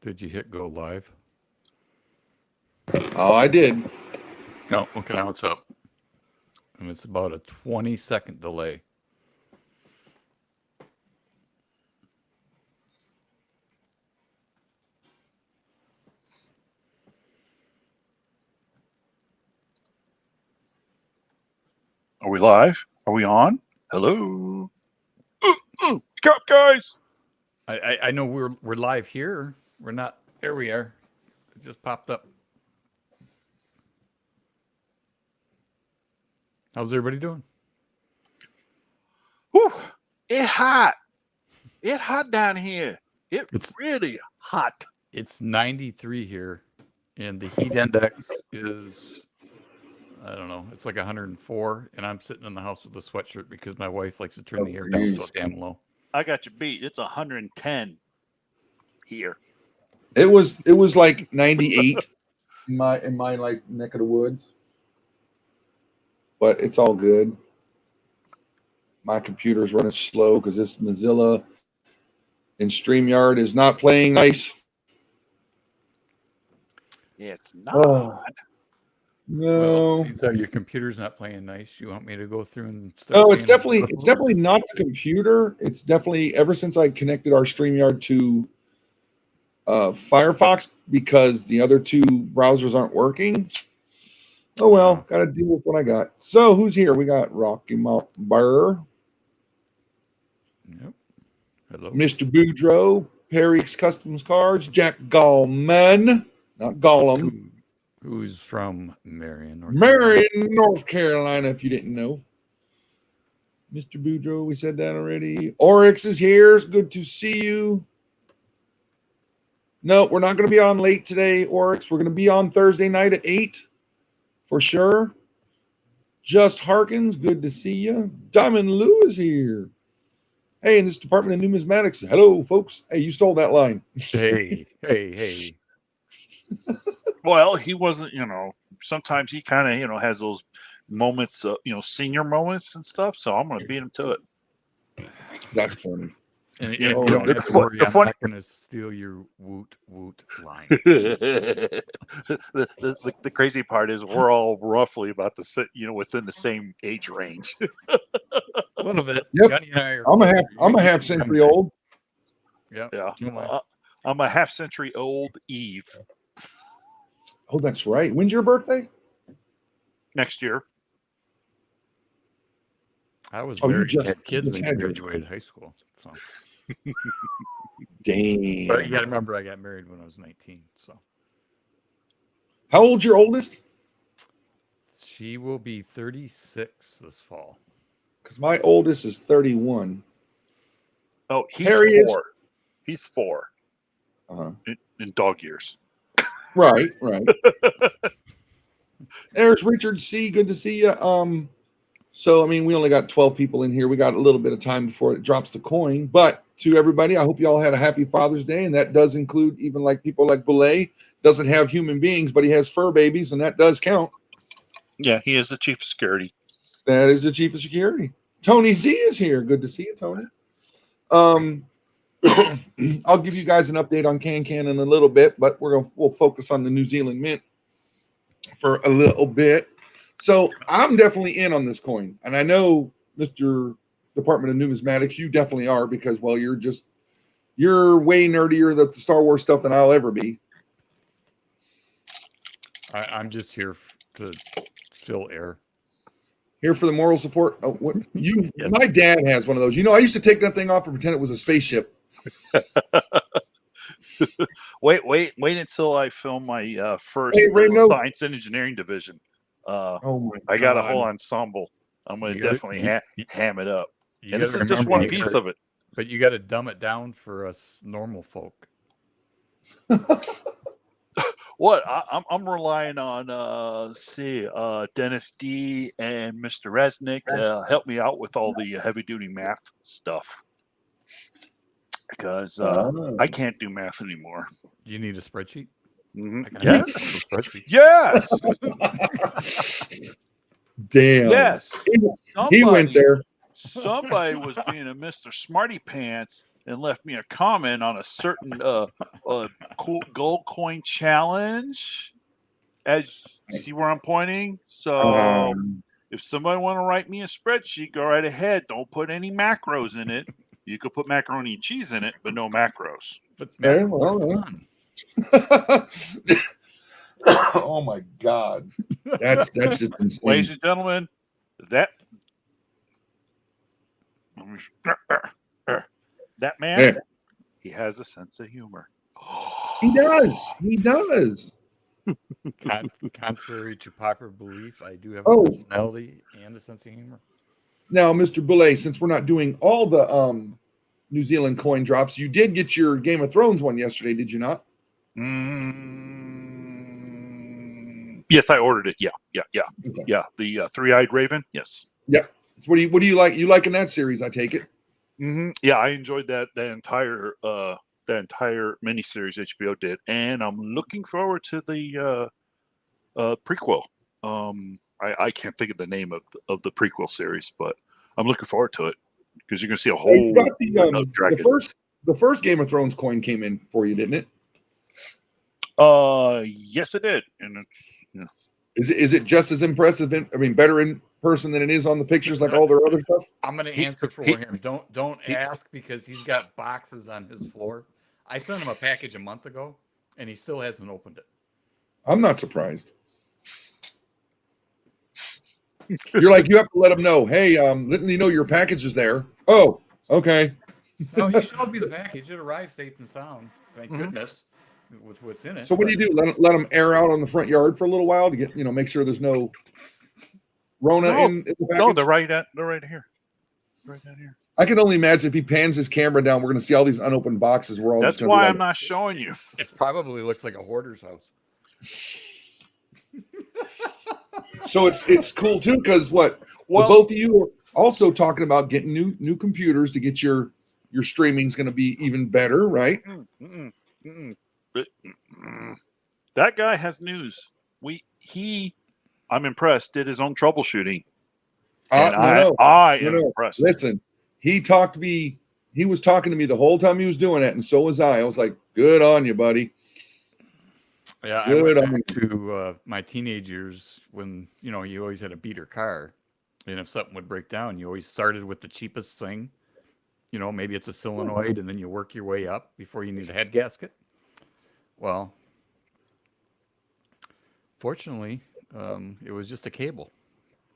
Did you hit go live? Oh, I did. No. Okay, now it's up. And it's about a 20-second delay. Are we live? Are we on? Hello. Wake up, guys. I know we're live here. We're not. There we are. It just popped up. How's everybody doing? Whew. It hot. It hot down here. It's really hot. It's 93 here, and the heat index is, I don't know, it's like 104, and I'm sitting in the house with a sweatshirt because my wife likes to turn the air down so damn low. I got you beat. It's 110 here. It was like 98 in my like neck of the woods. But it's all good. My computer's running slow because this Mozilla and StreamYard is not playing nice. Yeah, it's not. No. Well, seems how your computer's not playing nice. You want me to go through and start? No, it's definitely not the computer. It's definitely ever since I connected our StreamYard to Firefox because the other two browsers aren't working. Oh well, got to deal with what I got. So who's here? We got Rocky Mountain Bear. Yep. Hello. Mr. Boudreaux, Perry's Customs Cars, Jack Gallman, not Gollum. Who's from Marion, North Carolina, if you didn't know. Mr. Boudreaux, we said that already. Oryx is here. It's good to see you. No, we're not going to be on late today, Oryx. We're going to be on Thursday night at 8 for sure. Just Harkins, good to see you. Diamond Lou is here. Hey, in this Department of Numismatics. Hello, folks. Hey, you stole that line. Hey. Well, he wasn't, sometimes he kind of, has those moments, senior moments and stuff. So I'm going to beat him to it. That's funny. And you don't have to worry, I'm not going to steal your woot line. the crazy part is we're all roughly about within the same age range. A little bit. Yep. I'm a half century old. Yeah. I'm a half century old Eve. Oh, that's right. When's your birthday? Next year. I was married and had kids when I graduated high school. So. Dang. But you got to remember, I got married when I was 19. So. How old's your oldest? She will be 36 this fall. Because my oldest is 31. Oh, he's Harry 4. He's 4. Uh-huh. In dog years. Right. There's Richard C. Good to see you. So, I mean, we only got 12 people in here. We got a little bit of time before it drops the coin. But to everybody, I hope you all had a happy Father's Day. And that does include even like people like Boulay. Doesn't have human beings, but he has fur babies, and that does count. Yeah, he is the chief of security. That is the chief of security. Tony Z is here. Good to see you, Tony. I'll give you guys an update on Can in a little bit, but we'll focus on the New Zealand Mint for a little bit. So I'm definitely in on this coin, and I know Mr. Department of Numismatics, you definitely are because, well, you're way nerdier than the Star Wars stuff than I'll ever be. I'm just here to still air. Here for the moral support. Oh, what you? Yes. My dad has one of those. I used to take that thing off and pretend it was a spaceship. Wait until I film my first science and engineering division. I got a whole ensemble. I'm going to definitely ham it up. And this is just one piece of it. But you got to dumb it down for us normal folk. What? I'm relying on Dennis D and Mr. Resnick to help me out with all the heavy duty math stuff. Because I can't do math anymore. You need a spreadsheet? Mm-hmm. Yes. Yes. Damn. Yes. He went there. Somebody was being a Mr. Smarty Pants and left me a comment on a certain cool gold coin challenge. As you see where I'm pointing, so if somebody want to write me a spreadsheet, go right ahead. Don't put any macros in it. You could put macaroni and cheese in it, but no macros. But oh my God, that's just insane. Ladies and gentlemen, that man, he has a sense of humor. He does. Contrary to popular belief, I do have a personality and a sense of humor. Now, Mr. Boulay, since we're not doing all the New Zealand coin drops, you did get your Game of Thrones one yesterday, did you not? Yes, I ordered it. Yeah. Okay. Yeah, the Three-Eyed Raven. Yes. Yeah. So what do you like? You liking that series? I take it. Mm-hmm. Yeah, I enjoyed that entire miniseries HBO did, and I'm looking forward to the prequel. I can't think of the name of the prequel series, but I'm looking forward to it because you're going to see a whole. The first Game of Thrones coin came in for you, didn't it? Yes, it did, and is it just as impressive? Better in person than it is on the pictures, like all their other stuff. I'm going to answer for him. Don't ask because he's got boxes on his floor. I sent him a package a month ago, and he still hasn't opened it. I'm not surprised. You're like, you have to let him know. Hey, letting me know your package is there. Oh, okay. No, he showed me the package. It arrived safe and sound. Thank goodness. With what's in it. So what do you do? Let them air out on the front yard for a little while to get make sure there's no Rona in the package? No, they're right here. Right down here. I can only imagine if he pans his camera down, we're going to see all these unopened boxes. We're all That's just why I'm not showing you. It probably looks like a hoarder's house. So it's cool too because both of you are also talking about getting new computers to get your streaming's going to be even better, right? That guy has news. I'm impressed. Did his own troubleshooting. I am impressed. Listen, he was talking to me the whole time he was doing it, and so was I. I was like, "Good on you, buddy." Yeah, I went back to my teenage years when you always had a beater car, and if something would break down, you always started with the cheapest thing. Maybe it's a solenoid, and then you work your way up before you need a head gasket. Well, fortunately, it was just a cable,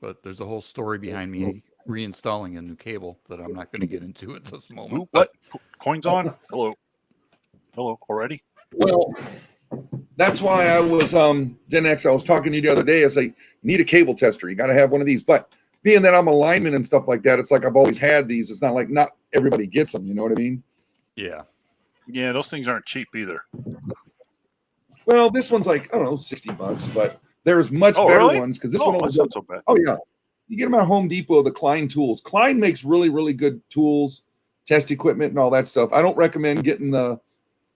but there's a whole story behind me reinstalling a new cable that I'm not going to get into at this moment. What? Coins on? Hello already? Well, that's why I was Gen X. I was talking to you the other day. I was like, need a cable tester. You got to have one of these. But being that I'm a lineman and stuff like that, it's like I've always had these. It's not like not everybody gets them. You know what I mean? Yeah. Yeah, those things aren't cheap either. Well, this one's like, I don't know, $60, but there's much better ones because this one was not so bad. Oh yeah, you get them at Home Depot. The Klein tools. Klein makes really, really good tools, test equipment, and all that stuff. I don't recommend getting the.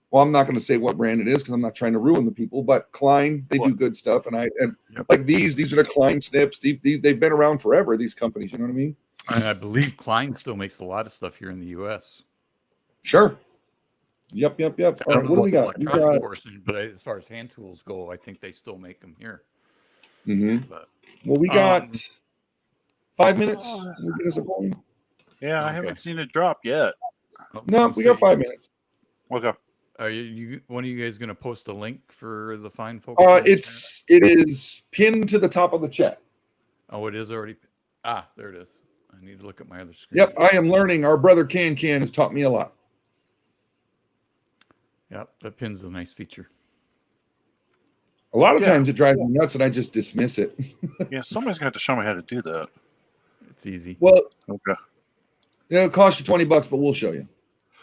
Well, I'm not going to say what brand it is because I'm not trying to ruin the people. But Klein, they do good stuff, and like these are the Klein snips. They've been around forever. These companies, you know what I mean? And I believe Klein still makes a lot of stuff here in the U.S. Sure. Yep. All right, what do we got? Portion, but as far as hand tools go, I think they still make them here. Mm-hmm. Well, we got 5 minutes. We'll get us a coin. Yeah, I haven't seen it drop yet. No, we got 5 minutes. Okay. Are you one of you guys going to post a link for the fine folks? It is pinned to the top of the chat. Oh, it is already. There it is. I need to look at my other screen. Yep, I am learning. Our brother Can has taught me a lot. Yep, that pin's a nice feature. A lot of times it drives me nuts, and I just dismiss it. Yeah, somebody's got to show me how to do that. It's easy. Well, okay. It'll cost you $20, but we'll show you.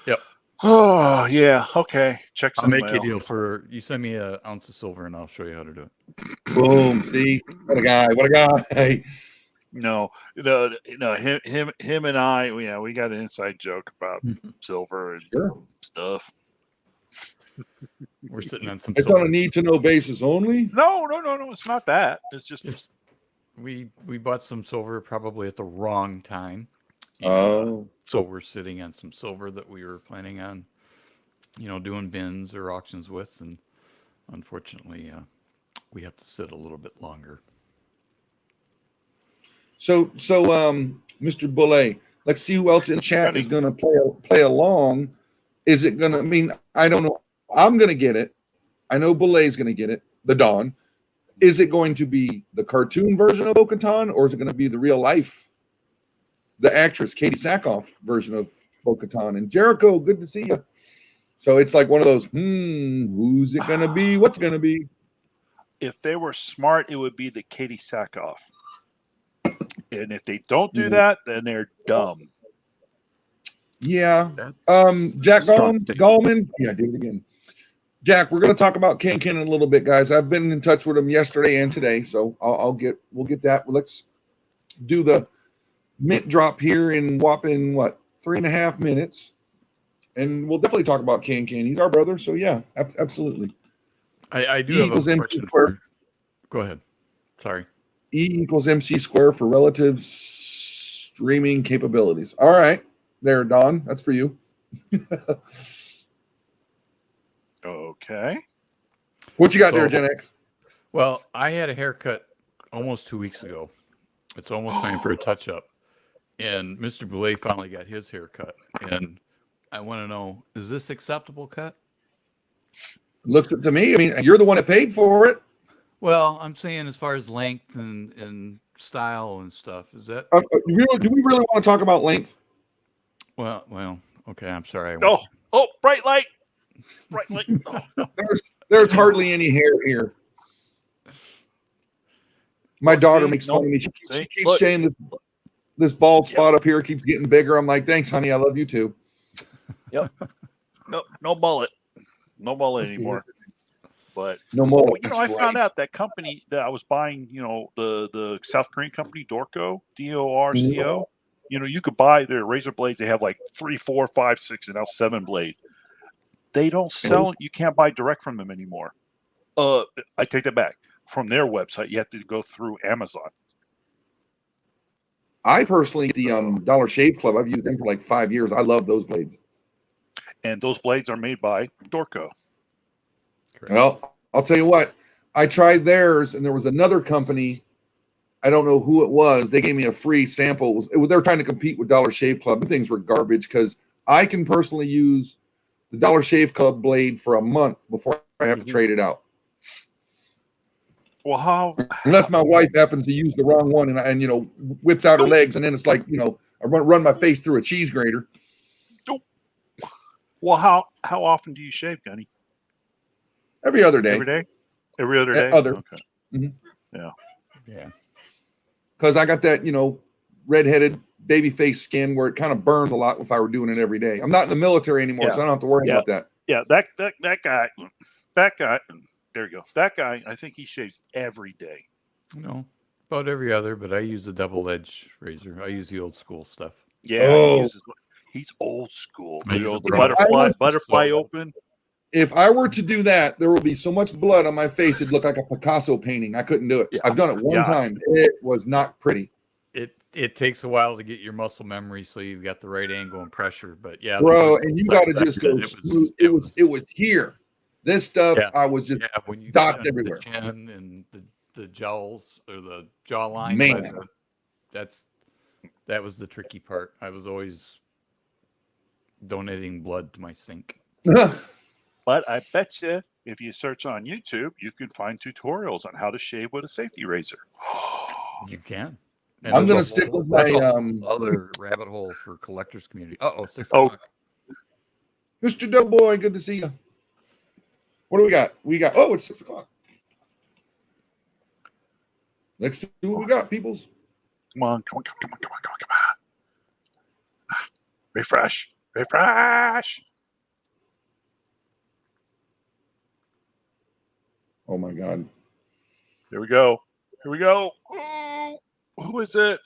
Yep. Oh yeah. Okay. I'll make you a deal for you. Send me an ounce of silver, and I'll show you how to do it. Boom! See, what a guy! No, him and I. We got an inside joke about silver and stuff. We're sitting on some. It's on a need-to-know basis only. No. It's not that. It's just we bought some silver probably at the wrong time, So we're sitting on some silver that we were planning on, doing bins or auctions with, and unfortunately, we have to sit a little bit longer. So, Mr. Boulay, let's see who else in chat is going to play along. Is it going to? I mean, I don't know. I'm going to get it. I know Boulay's going to get it. The Dawn. Is it going to be the cartoon version of Bo-Katan, or is it going to be the real life, the actress Katie Sackhoff version of Bo-Katan? And Jericho, good to see you. So it's like one of those. Who's it going to be? What's it going to be? If they were smart, it would be the Katie Sackhoff. And if they don't do that, then they're dumb. Yeah. Jack Gallman. Yeah, I did it again. Jack, we're going to talk about Ken in a little bit, guys. I've been in touch with him yesterday and today, so we'll get that. Let's do the mint drop here in whopping 3.5 minutes, and we'll definitely talk about Ken. He's our brother, so yeah, absolutely. I do have a question for. Go ahead. Sorry. E equals MC square for relative streaming capabilities. All right, there, Don. That's for you. Okay. What you got there, Gen X? Well, I had a haircut almost 2 weeks ago. It's almost time for a touch-up. And Mr. Boulay finally got his haircut. And I want to know, is this acceptable cut? Looks to me. I mean, you're the one that paid for it. Well, I'm saying as far as length and style and stuff, is that... do we really want to talk about length? Well, okay, I'm sorry. Oh, bright light. Bright light. Oh. There's hardly any hair here. My daughter makes fun of me. She keeps saying this bald spot up here keeps getting bigger. I'm like, thanks, honey. I love you too. Yep. No mullet. No mullet anymore. But no mullet. I found out that company that I was buying, the South Korean company, Dorco, Dorco. You could buy their razor blades. They have like 3, 4, 5, 6, and now 7 blade. They don't sell. You can't buy direct from them anymore. I take that back. From their website, you have to go through Amazon. I personally get the Dollar Shave Club. I've used them for like 5 years. I love those blades. And those blades are made by Dorco. Correct. Well, I'll tell you what. I tried theirs, and there was another company. I don't know who it was. They gave me a free sample. They were trying to compete with Dollar Shave Club. And things were garbage because I can personally use the Dollar Shave Club blade for a month before I have to trade it out. Well, unless my wife happens to use the wrong one and whips out her legs, and then it's like I run my face through a cheese grater. Well, how often do you shave, Gunny? Every other day. Every other day. Other. Okay. Mm-hmm. Yeah. Because I got that redheaded baby face skin where it kind of burns a lot if I were doing it every day. I'm not in the military anymore, so I don't have to worry about that. Yeah, that guy. There you go. That guy, I think he shaves every day. No, about every other, but I use a double-edged razor. I use the old school stuff. Yeah, he's old school. The butterfly open. If I were to do that, there would be so much blood on my face, it'd look like a Picasso painting. I couldn't do it. Yeah. I've done it one time. It was not pretty. It takes a while to get your muscle memory, so you've got the right angle and pressure. But yeah, bro, and you got to just go smooth. It was here. This stuff, I was just when you dots everywhere. The chin and the jowls or the jawline. Man, that was the tricky part. I was always donating blood to my sink. But I bet you, if you search on YouTube, you can find tutorials on how to shave with a safety razor. You can. And I'm going to stick with my other rabbit hole for collectors community. 6 o'clock. Mr. Doughboy, good to see you. What do we got? It's 6 o'clock. Let's see what we got, peoples. Come on. Refresh. Oh my God. Here we go. Oh, who is it?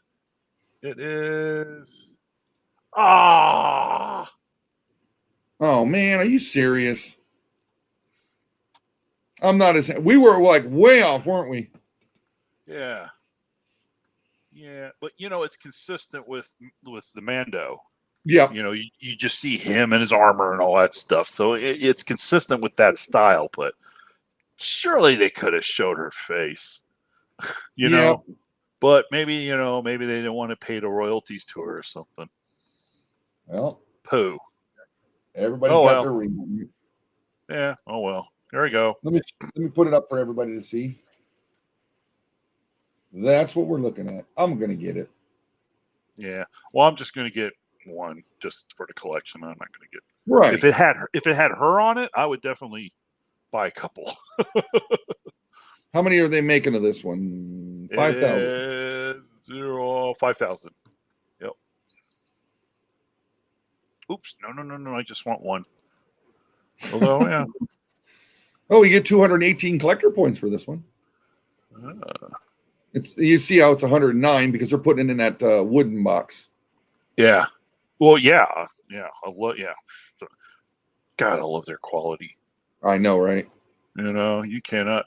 It is. Oh man, are you serious? I'm not we were like way off, weren't we? Yeah. Yeah, but it's consistent with the Mando. Yeah. You just see him and his armor and all that stuff. So it's consistent with that style, but surely they could have showed her face, know. But maybe, maybe they didn't want to pay the royalties to her or something. Well, pooh. Everybody's got their reason. Yeah. Oh well. There we go. Let me put it up for everybody to see. That's what we're looking at. I'm gonna get it. Yeah. Well, I'm just gonna get one just for the collection. I'm not gonna get right. If it had her on it, I would definitely buy a couple. How many are they making of this one? 5,000. 5,000. Yep. Oops. No. I just want one. Although, yeah. Oh, you get 218 collector points for this one. You see how it's 109 because they're putting it in that wooden box. Yeah. Well, yeah. God, I love their quality. I know, right? You cannot.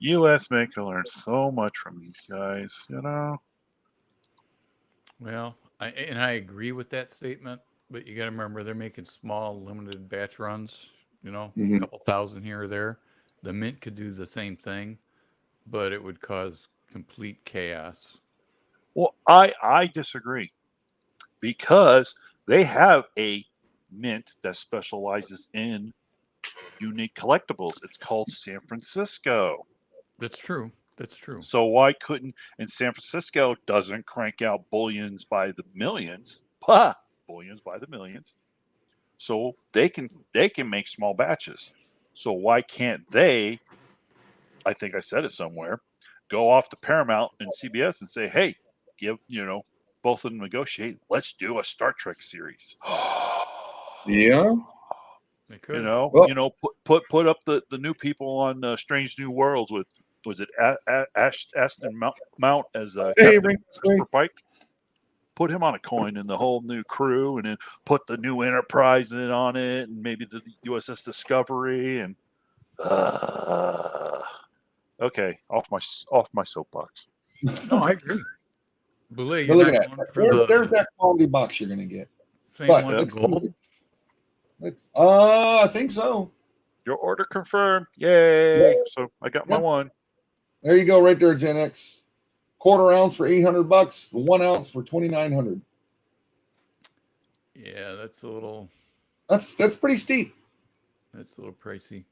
U.S. Mint can learn so much from these guys. Well, I agree with that statement, but you got to remember they're making small, limited batch runs. A couple thousand here or there. The Mint could do the same thing, but it would cause complete chaos. Well, I disagree because they have a mint that specializes in unique collectibles. It's called San Francisco. That's true. So why couldn't, and San Francisco doesn't crank out bullions by the millions. Bullions by the millions. So they can make small batches. So why can't they, I think I said it somewhere, go off to Paramount and CBS and say, hey, give, both of them negotiate. Let's do a Star Trek series. Yeah. They could. Put up the new people on Strange New Worlds with, was it Aston Mount as Captain Christopher Pike? Put him on a coin and the whole new crew, and then put the new Enterprise on it, and maybe the USS Discovery, and okay, off my soapbox. No, I agree. Boulay, look at that. There's that quality box you're gonna get. Same one in gold. I think so. Your order confirmed. Yay! Yeah. So I got my one. There you go, right there, Gen X. Quarter ounce for $800. The 1 ounce for $2,900. Yeah, that's a little. That's pretty steep. That's a little pricey.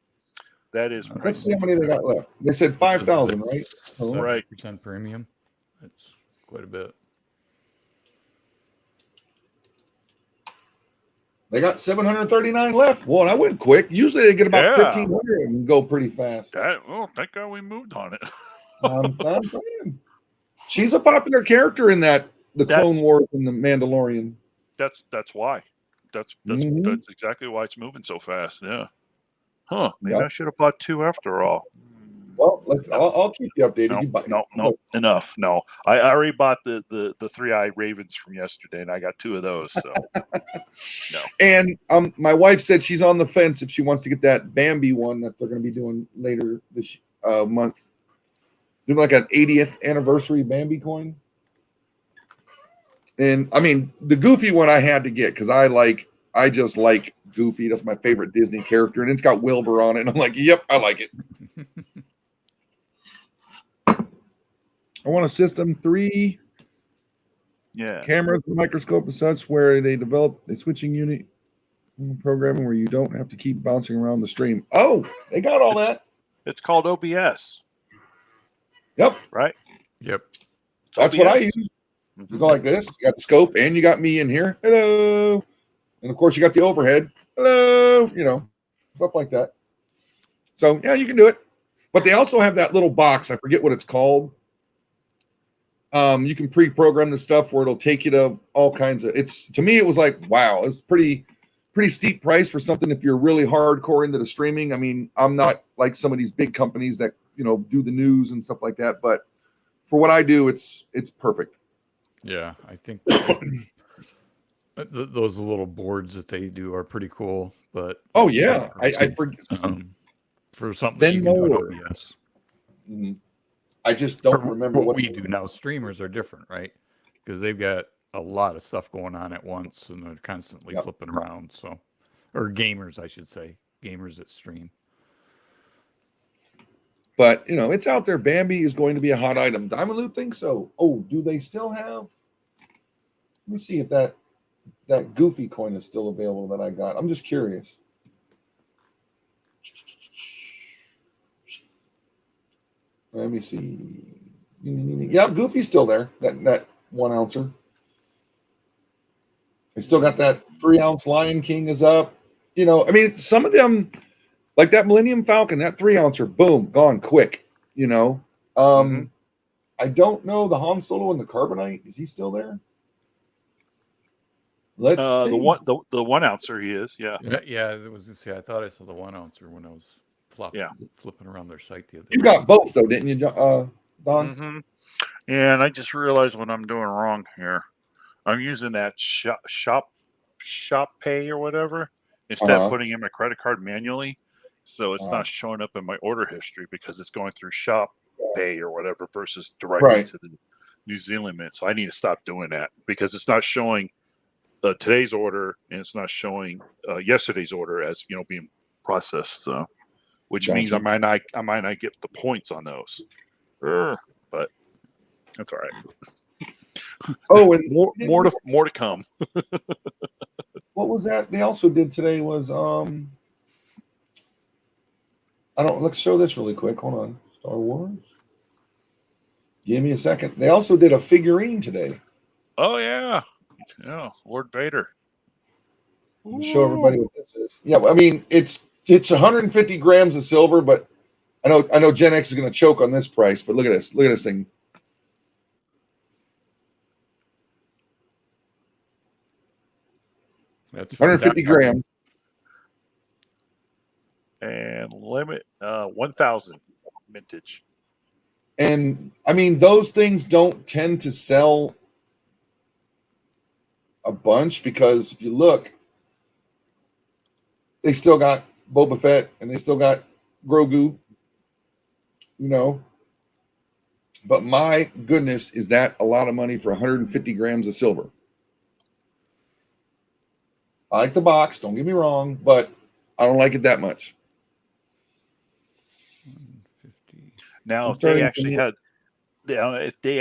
That is. Let's see how many they got left. They said 5,000, right? Right. 7% premium. That's quite a bit. They got 739 left. Well, I went quick. Usually they get about 1,500 and go pretty fast. Thank God we moved on it. I'm saying. She's a popular character in the Clone Wars and the Mandalorian. That's why. That's exactly why it's moving so fast. Yeah. Huh. Maybe I should have bought two after all. Well, I'll keep you updated. No, enough. No, I already bought the 3-eyed ravens from yesterday, and I got 2 of those. So, no. And my wife said she's on the fence if she wants to get that Bambi one that they're going to be doing later this month. Doing like an 80th anniversary Bambi coin. And I mean, the Goofy one I had to get because I just like Goofy. That's my favorite Disney character, and it's got Wilbur on it. And I'm like, yep, I like it. I want a System 3. Yeah. Cameras, microscope, and such, where they develop a switching unit programming where you don't have to keep bouncing around the stream. Oh, they got all that. It's called OBS. Yep. Right? Yep. That's what I use. You go like this. You got the scope, and you got me in here. Hello. And, of course, you got the overhead. Hello. Stuff like that. So, yeah, you can do it. But they also have that little box. I forget what it's called. You can pre-program the stuff where it'll take you to all kinds of. To me, it was like, wow, it's pretty steep price for something if you're really hardcore into the streaming. I mean, I'm not like some of these big companies that do the news and stuff like that, but for what I do, it's perfect. Yeah, I think those little boards that they do are pretty cool. But oh yeah, I forget for something that you can do on OBS. Mm-hmm. I just don't remember what we do now. Streamers are different, right? Because they've got a lot of stuff going on at once, and they're constantly flipping around. So, or gamers, I should say, gamers that stream. But it's out there. Bambi is going to be a hot item. Diamond Loot thinks so. Oh, do they still have? Let me see if that Goofy coin is still available that I got. I'm just curious. Let me see. Yeah, Goofy's still there. That 1 ouncer. I still got that 3 ounce Lion King is up. I mean, some of them, like that Millennium Falcon, that 3 ouncer, boom, gone quick. I don't know the Han Solo and the Carbonite. Is he still there? Let's the 1 ouncer he is, yeah. Yeah, it was just, I thought I saw the 1 ouncer when I was flipping around their site the other day. You got both though, didn't you, Don? Mm-hmm. Yeah, and I just realized what I'm doing wrong here. I'm using that shop pay or whatever instead of putting in my credit card manually, so it's not showing up in my order history because it's going through shop pay or whatever versus directly to the New Zealand Mint. So I need to stop doing that because it's not showing today's order and it's not showing yesterday's order as being processed. So, which means I might not get the points on those. But that's all right. Oh, and more to come. What was that? They also did today was let's show this really quick. Hold on. Star Wars. Give me a second. They also did a figurine today. Oh yeah. Yeah, Lord Vader. Show everybody what this is. Yeah, I mean it's 150 grams of silver, but I know Gen X is going to choke on this price. But look at this. Look at this thing. That's 150 grams. And limit 1,000 mintage. And I mean, those things don't tend to sell a bunch because if you look, they still got Boba Fett and they still got Grogu, But my goodness, is that a lot of money for 150 grams of silver? I like the box, don't get me wrong, but I don't like it that much. Now, if they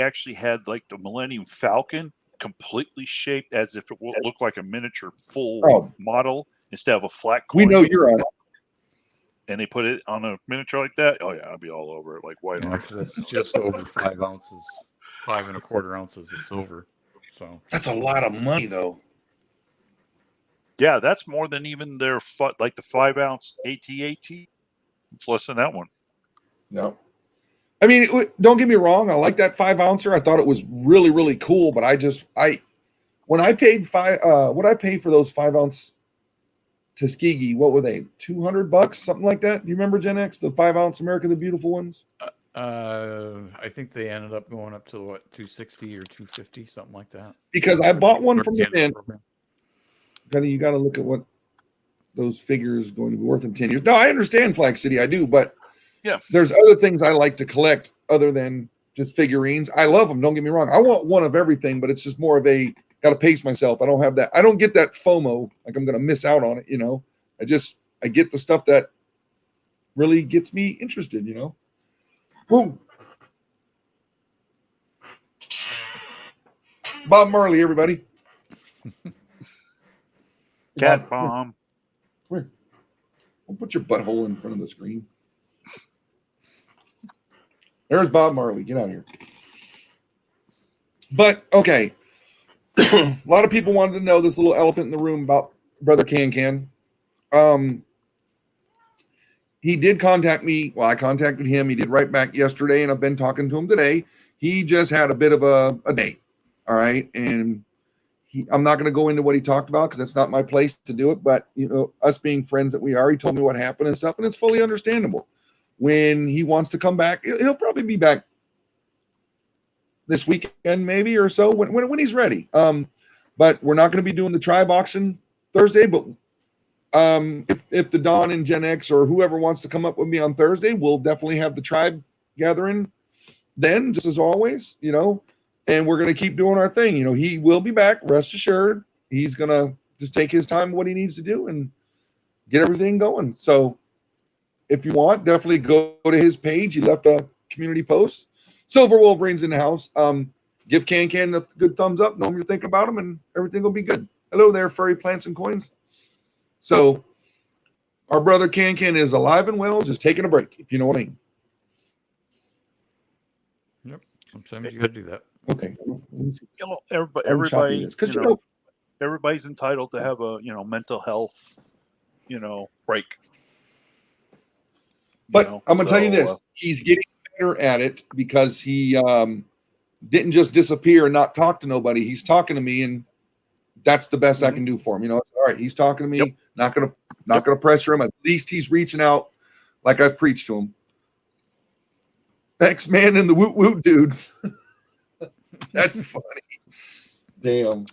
actually had like the Millennium Falcon completely shaped as if it looked like a miniature full model instead of a flat coin. We know you're on it. And they put it on a miniature like that. Oh yeah, I'd be all over it. Like white. Yeah, that's just over 5 ounces, 5 1/4 ounces of silver. So that's a lot of money, though. Yeah, that's more than even their like the 5 ounce AT-AT. It's less than that one. No. I mean, don't get me wrong. I like that 5 ouncer. I thought it was really, really cool. But when I paid what I paid for those 5 ounce Tuskegee, what were they? $200, something like that. Do you remember Gen X, the 5 ounce America the Beautiful ones? I think they ended up going up to what, 260 or 250, something like that. Because I bought one from the mint. You got to look at what those figures are going to be worth in 10 years. No, I understand Flag City, I do, but yeah, there's other things I like to collect other than just figurines. I love them. Don't get me wrong. I want one of everything, but it's just more of a got to pace myself. I don't have that. I don't get that FOMO, like I'm going to miss out on it. I get the stuff that really gets me interested, Boom. Bob Marley, everybody. Cat bomb. Come here. Don't put your butthole in front of the screen. There's Bob Marley. Get out of here. But, okay. A lot of people wanted to know this little elephant in the room about Brother Can. He did contact me. Well, I contacted him. He did right back yesterday, and I've been talking to him today. He just had a bit of a day. All right. And I'm not going to go into what he talked about because that's not my place to do it. But, us being friends that we are, he told me what happened and stuff, and it's fully understandable. When he wants to come back, he'll probably be back this weekend maybe or so when he's ready. But we're not going to be doing the tribe auction Thursday. But if the Don and Gen X or whoever wants to come up with me on Thursday, we'll definitely have the tribe gathering. then, just as always, and we're going to keep doing our thing. He will be back, rest assured. He's going to just take his time, what he needs to do, and get everything going. So if you want, definitely go to his page. He left a community post. Silver Wolverine's in the house. Give Can a good thumbs up. Know him you're thinking about him, and everything will be good. Hello there, Furry Plants and Coins. So our brother Can is alive and well, just taking a break, if you know what I mean. Yep. Sometimes you got to do that. Okay. Everybody, everybody's entitled to have a mental health, break. But I'm going to tell you this: he's getting better at it because he didn't just disappear and not talk to nobody. He's talking to me, and that's the best I can do for him. It's all right. He's talking to me. Yep. Not gonna pressure him. At least he's reaching out, like I preached to him. X-Man and the woot woot dude. That's funny. Damn.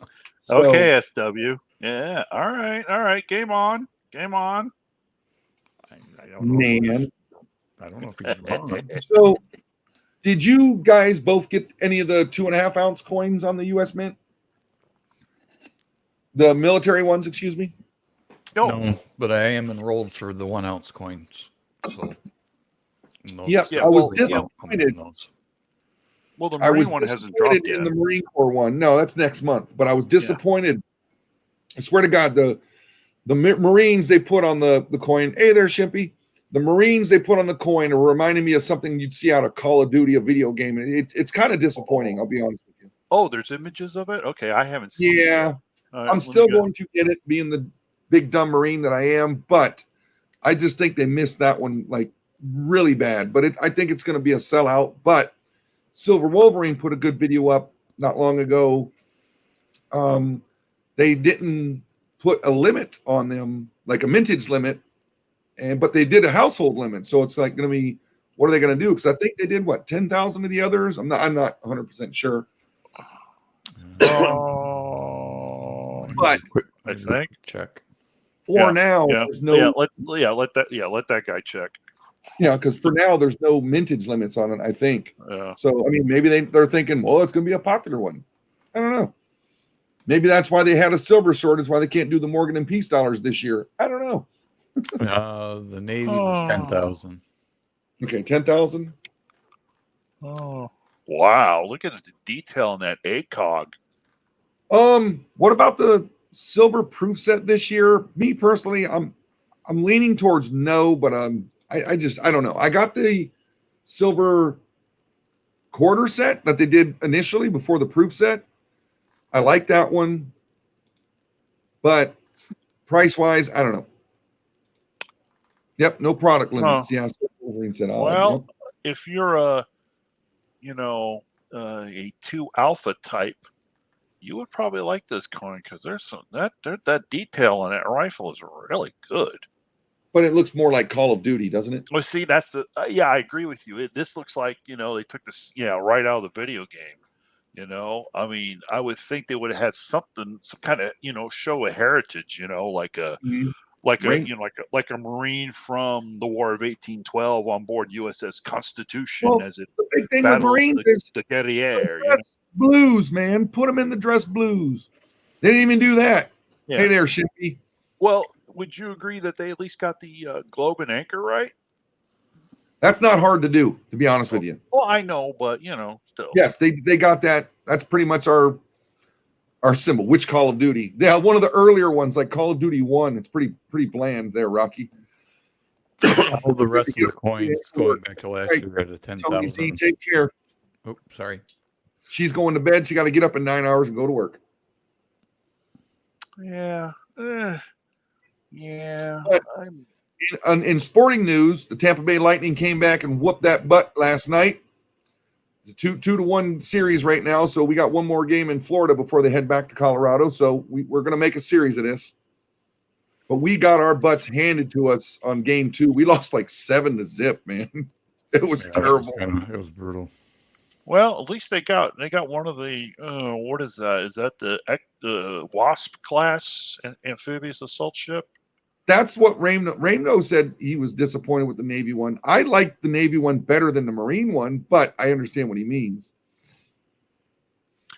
Okay, SW. Yeah. All right. Game on. I don't know. Man. I don't know if he's wrong. So, did you guys both get any of the 2.5 ounce coins on the U.S. Mint? The military ones, excuse me. No, but I am enrolled for the 1 ounce coins. So, I was disappointed. Well, the Marine one hasn't dropped yet. In the Marine Corps one, no, that's next month. But I was disappointed. I swear to God, the Marines they put on the coin. Hey there, Shimpy. The Marines they put on the coin are reminding me of something you'd see out of Call of Duty, a video game. It's kind of disappointing. I'll be honest with you. Oh, there's images of it. Okay, I haven't seen it. Yeah, I'm still going to get it, being the big dumb Marine that I am. But I just think they missed that one like really bad. But I think it's going to be a sellout. But Silver Wolverine put a good video up not long ago. They didn't put a limit on them, like a mintage limit, but they did a household limit. So it's like going to be, what are they going to do? Because I think they did 10,000 of the others. I'm not 100% sure. But I think check for now. There's no. Let that guy check. Yeah, because for now there's no mintage limits on it, I think. Yeah. So I mean, maybe they're thinking, well, it's going to be a popular one. I don't know. Maybe that's why they had a silver sword. Is why they can't do the Morgan and Peace dollars this year. I don't know. The Navy was 10,000. Okay, 10,000. Oh, wow! Look at the detail in that ACOG. What about the silver proof set this year? Me personally, I'm leaning towards no, but I don't know. I got the silver quarter set that they did initially before the proof set. I like that one, but price wise, I don't know. Yep, no product limits. Yeah, Wolverine said. Well, if you're a 2 alpha type, you would probably like this coin because there's that detail on that rifle is really good. But it looks more like Call of Duty, doesn't it? Well, see, that's the I agree with you. This looks like they took this right out of the video game. I mean, I would think they would have had some kind of show of heritage. Like a like a Marine from the War of 1812 on board USS Constitution as it the big thing with Marines is the Guerriere. Blues, man, put them in the dress blues. They didn't even do that. Yeah. Hey there, Shippy. Well, would you agree that they at least got the globe and anchor right? That's not hard to do, to be honest with you. Well, I know, but still. Yes, they got that. That's pretty much our symbol. Which Call of Duty? Yeah, one of the earlier ones, like Call of Duty 1. It's pretty bland there, Rocky. All the rest of the coins going back to last year at a 10,000. Take care. Oh, sorry. She's going to bed. She got to get up in 9 hours and go to work. Yeah. Yeah. In sporting news, the Tampa Bay Lightning came back and whooped that butt last night. It's a 2-1 series right now, so we got one more game in Florida before they head back to Colorado. So we're going to make a series of this. But we got our butts handed to us on game 2. We lost like 7-0, man. It was terrible. It was brutal. Well, at least they got one of the what is that? Is that the Wasp class amphibious assault ship? That's what Ramno said. He was disappointed with the Navy one. I like the Navy one better than the Marine one, but I understand what he means.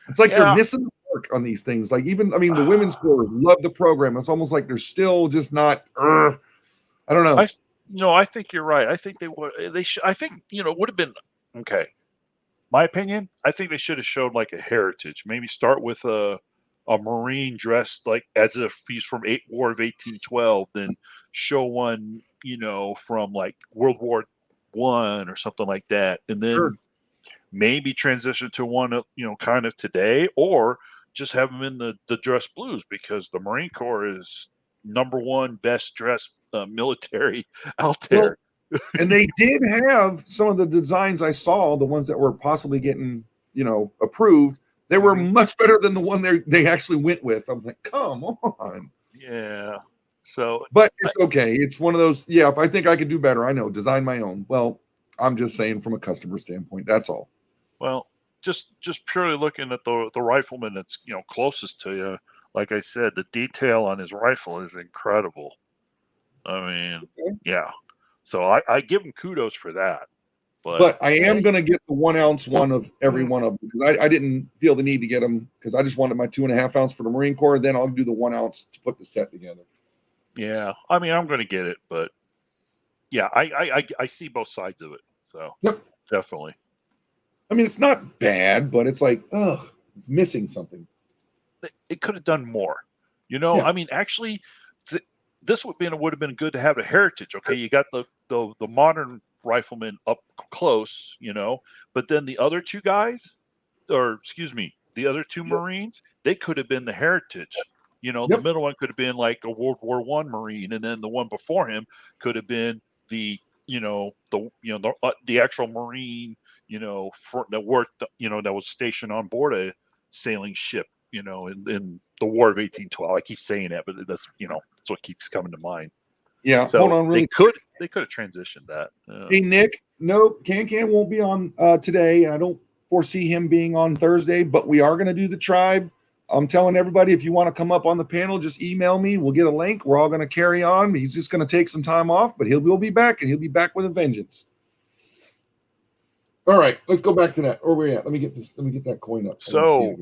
It's like they're missing the mark on these things. Like even, I mean, the women's corps love the program. It's almost like they're still just not. I don't know. I think you're right. I think they should. I think it would have been okay. My opinion. I think they should have showed like a heritage. Maybe start with a Marine dressed like as if he's from War of 1812, then show one, from like World War I or something like that, and then maybe transition to one, kind of today, or just have them in the dress blues, because the Marine Corps is #1 best dressed military out there. Well, and they did have some of the designs I saw, the ones that were possibly getting, approved. They were much better than the one they actually went with. I'm like, come on. Yeah. So, but it's okay. It's one of those. Yeah. If I think I could do better, I know. Design my own. Well, I'm just saying from a customer standpoint. That's all. Well, just purely looking at the rifleman that's closest to you. Like I said, the detail on his rifle is incredible. I mean, yeah. So I give him kudos for that. But I am going to get the 1 ounce one of every one of them, because I didn't feel the need to get them, because I just wanted my 2.5 ounce for the Marine Corps. Then I'll do the 1 ounce to put the set together. Yeah. I mean, I'm going to get it, but yeah, I see both sides of it. So definitely. I mean, it's not bad, but it's like, it's missing something. It could have done more. I mean, actually, this would have been good to have a heritage. Okay, you got the modern rifleman up close, but then the other two guys, the other two Marines, they could have been the heritage. The middle one could have been like a World War I Marine, and then the one before him could have been the actual Marine, that worked, that was stationed on board a sailing ship, in the War of 1812. I keep saying that, but that's that's what keeps coming to mind. Yeah, so hold on. Really, they could have transitioned that. Hey Nick, no, Can won't be on today. I don't foresee him being on Thursday, but we are going to do the tribe. I'm telling everybody, if you want to come up on the panel, just email me. We'll get a link. We're all going to carry on. He's just going to take some time off, but he'll be back, and he'll be back with a vengeance. All right, let's go back to that. Where we at? Let me get this. Let me get that coin up. So,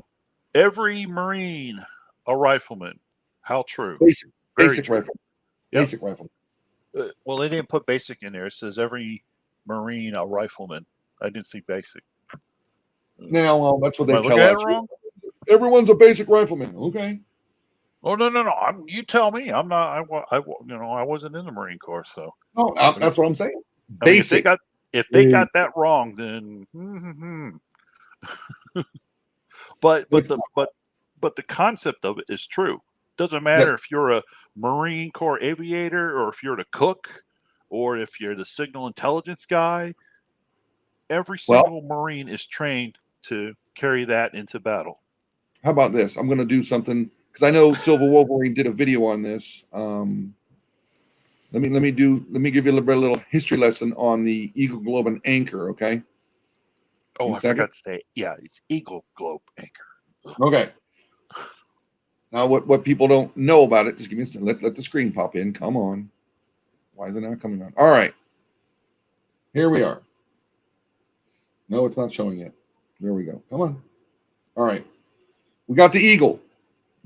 every Marine a rifleman. How true? Basic rifle. Yep. Basic rifle. Well, they didn't put basic in there. It says every Marine a rifleman. I didn't see basic. Now, well, that's what they tell us. Wrong? Everyone's a basic rifleman. Okay. Oh no! You tell me. I'm not. I wasn't in the Marine Corps, so. No, that's what I'm saying. Basic. If they got that wrong, then. But the concept of it is true. Doesn't matter if you're a Marine Corps aviator, or if you're the cook, or if you're the signal intelligence guy. Every single Marine is trained to carry that into battle. How about this? I'm going to do something, because I know Silver Wolverine did a video on this. Let me give you a little history lesson on the Eagle Globe and Anchor. Okay. Oh, I forgot to say, it's Eagle Globe Anchor. Okay. Now, what people don't know about it, just give me a second. Let the screen pop in. Come on. Why is it not coming on? All right. Here we are. No, it's not showing yet. There we go. Come on. All right. We got the eagle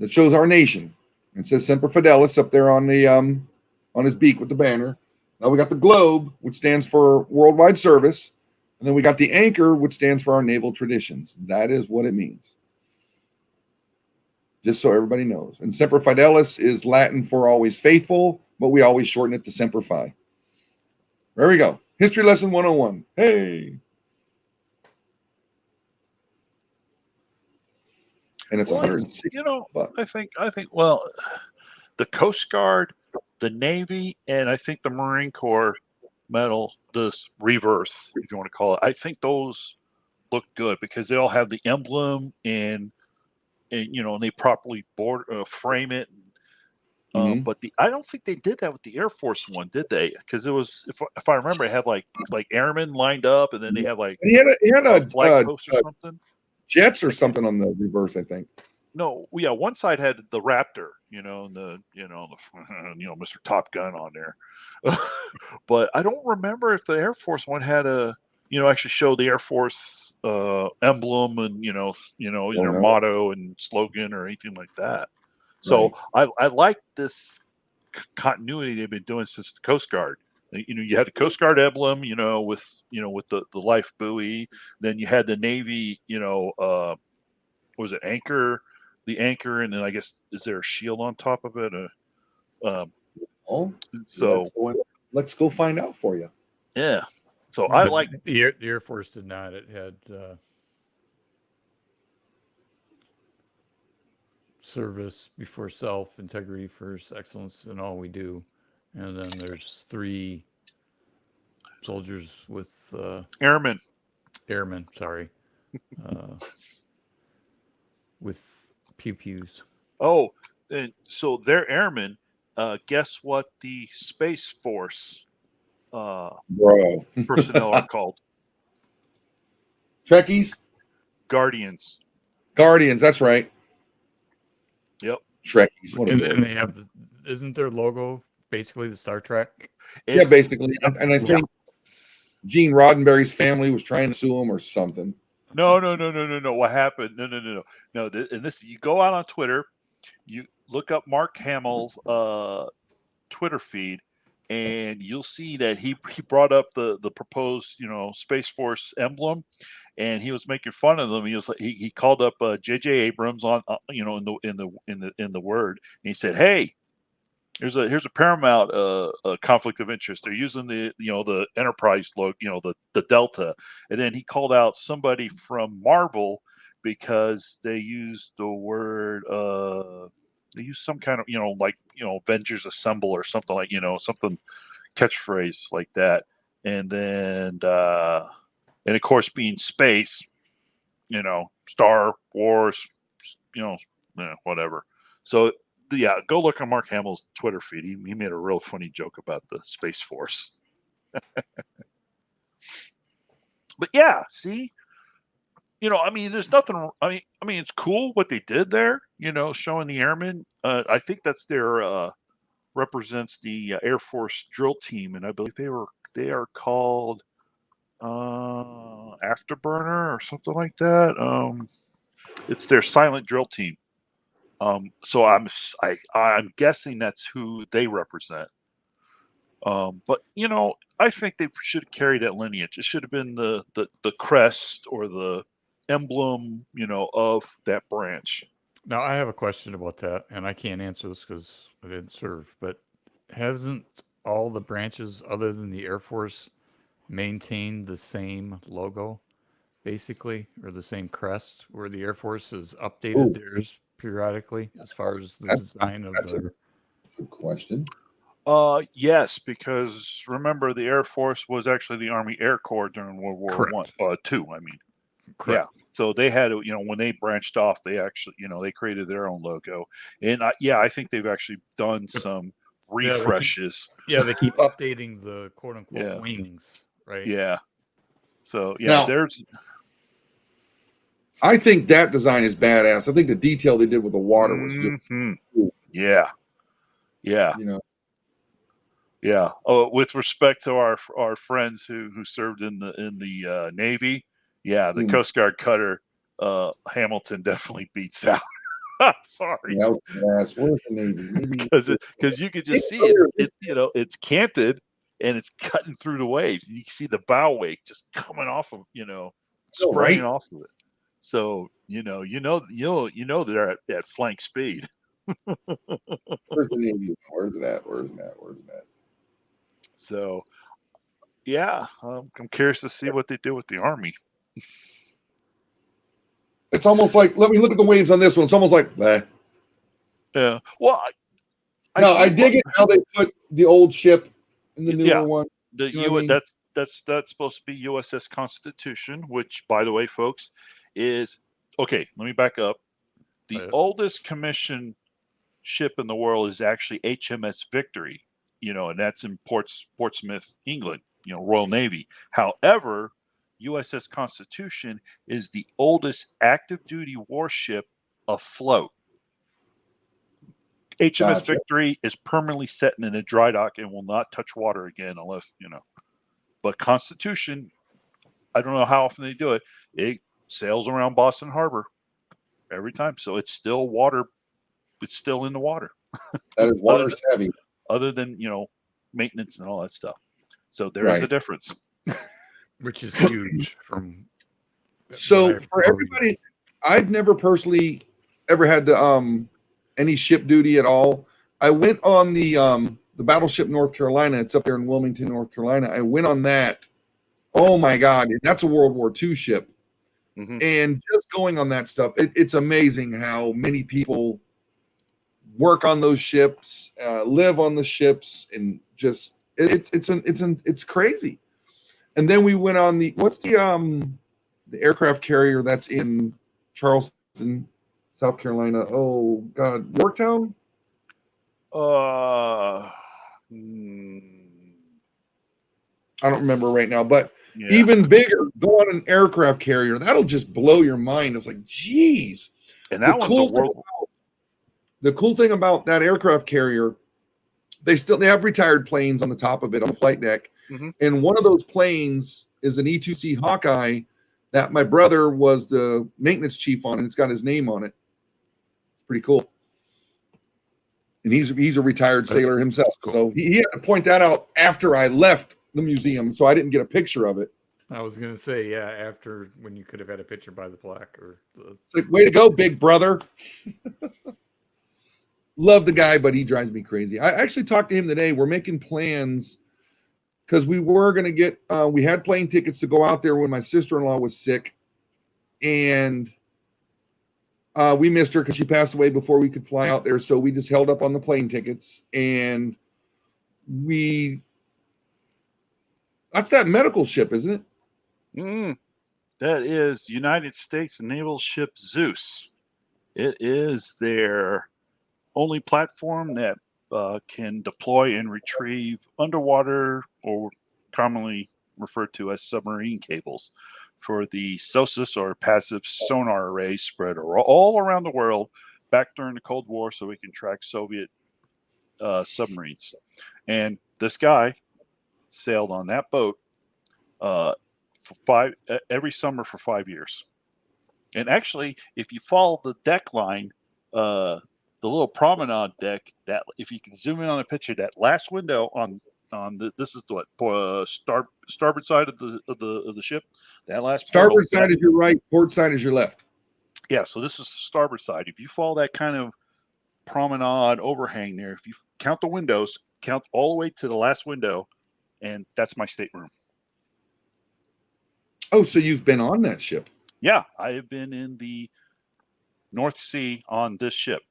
that shows our nation and says Semper Fidelis up there on the on his beak with the banner. Now we got the globe, which stands for worldwide service. And then we got the anchor, which stands for our naval traditions. That is what it means. Just so everybody knows. And Semper Fidelis is Latin for always faithful, but we always shorten it to Semper Fi. There we go. History lesson 101. Hey. And it's 160. I think the Coast Guard, the Navy, and I think the Marine Corps medal, this reverse, if you want to call it, I think those look good because they all have the emblem and they properly frame it. But I don't think they did that with the Air Force one, did they? Because it was, if I remember, it had like airmen lined up, and then they had like he had a flag post or something. Jets or something on the reverse, I think. no, yeah, one side had the Raptor, and Mr. Top Gun on there. But I don't remember if the Air Force one had actually show the Air Force emblem and their motto and slogan or anything like that. So I like this continuity they've been doing since the Coast Guard. You had the Coast Guard emblem, with the life buoy. Then you had the Navy, what was it, anchor, the anchor, and then I guess is there a shield on top of it? So let's go find out for you. Yeah. So I like the Air Force did not. It had service before self, integrity first, excellence in all we do, and then there's 3 soldiers with airmen. Sorry, with pew-pews. Oh, and so they're airmen. Guess what the Space Force personnel are called? Trekkies? Guardians. That's right. Yep. Trekkies. And they have, isn't their logo basically the Star Trek? Yeah, basically. And I think Gene Roddenberry's family was trying to sue him or something. No. What happened? No. And this, you go out on Twitter, you look up Mark Hamill's Twitter feed, and you'll see that he brought up the proposed Space Force emblem, and he was making fun of them. He was he called up J.J. Abrams on in the word, and he said, "Hey, here's a Paramount conflict of interest. They're using the Enterprise logo, the Delta," and then he called out somebody from Marvel because they used the word they use some kind of Avengers Assemble or something like something catchphrase like that, and then and of course being space, Star Wars, whatever. So yeah, go look on Mark Hamill's Twitter feed. He made a real funny joke about the Space Force. But yeah, see, there's nothing. I mean, it's cool what they did there. Showing the airmen. I think that's their represents the Air Force drill team, and I believe they are called Afterburner or something like that. It's their silent drill team. So I'm guessing that's who they represent. But I think they should have carried that lineage. It should have been the crest or the emblem, of that branch. Now I have a question about that, and I can't answer this because I didn't serve. But hasn't all the branches, other than the Air Force, maintained the same logo, basically, or the same crest? Where the Air Force has updated theirs periodically, as far as the design of their. Good question. Yes, because remember the Air Force was actually the Army Air Corps during World War II. I mean, correct. Yeah. So they had, when they branched off, they actually, they created their own logo, and I think they've actually done some refreshes. They keep updating the quote unquote wings, right? Yeah. So now, I think that design is badass. I think the detail they did with the water was just cool. Yeah. Yeah. Oh, with respect to our friends who served in the Navy, the Coast Guard cutter Hamilton definitely beats out. Sorry. Where's the Navy? Because you could just see it's canted and it's cutting through the waves, and you can see the bow wake just coming off of spraying off of it. So they're at flank speed. Where's the Navy? Where's that? So, I'm curious to see what they do with the Army. It's almost like, let me look at the waves on this one. It's almost like, bleh. Yeah. Well, I dig it how they put the old ship in the newer one. That's supposed to be USS Constitution, which, by the way, folks, is okay. Let me back up. The oldest commissioned ship in the world is actually HMS Victory. And that's in Portsmouth, England, Royal Navy. However, USS Constitution is the oldest active duty warship afloat. HMS Victory is permanently set in a dry dock and will not touch water again unless, But Constitution, I don't know how often they do it. It sails around Boston Harbor every time. So it's still water. It's still in the water. That is water savvy. Other than, maintenance and all that stuff. So there is a difference. Which is huge from. So for everybody, I've never personally ever had to, any ship duty at all. I went on the battleship North Carolina. It's up there in Wilmington, North Carolina. I went on that. Oh my God, that's a World War II ship. Mm-hmm. And just going on that stuff, it's amazing how many people work on those ships, live on the ships, and just it's crazy. And then we went on what's the aircraft carrier that's in Charleston, South Carolina? Oh God, Yorktown. I don't remember right now, but even bigger, go on an aircraft carrier. That'll just blow your mind. It's like, geez. And that the cool thing about that aircraft carrier, they have retired planes on the top of it on the flight deck. Mm-hmm. And one of those planes is an E-2C Hawkeye that my brother was the maintenance chief on, and it's got his name on it. It's pretty cool. And he's a retired sailor himself. Cool. So he had to point that out after I left the museum, so I didn't get a picture of it. I was going to say, after when you could have had a picture by the plaque. It's like, way to go, big brother. Love the guy, but he drives me crazy. I actually talked to him today. We're making plans because we were going to get, we had plane tickets to go out there when my sister-in-law was sick. And we missed her because she passed away before we could fly out there. So we just held up on the plane tickets. And that's that medical ship, isn't it? That is United States Naval Ship Zeus. It is their only platform that can deploy and retrieve underwater, or commonly referred to as submarine cables, for the SOSUS, or passive sonar array, spread all around the world back during the Cold War, so we can track Soviet submarines. And this guy sailed on that boat every summer for 5 years. And actually, if you follow the deck line, the little promenade deck, that if you can zoom in on a picture, that last window on this is what starboard side of the ship. That last starboard side is your right, port side is your left. Yeah, so this is the starboard side. If you follow that kind of promenade overhang there, if you count the windows, count all the way to the last window, and that's my stateroom. Oh, so you've been on that ship? Yeah, I have been in the North Sea on this ship,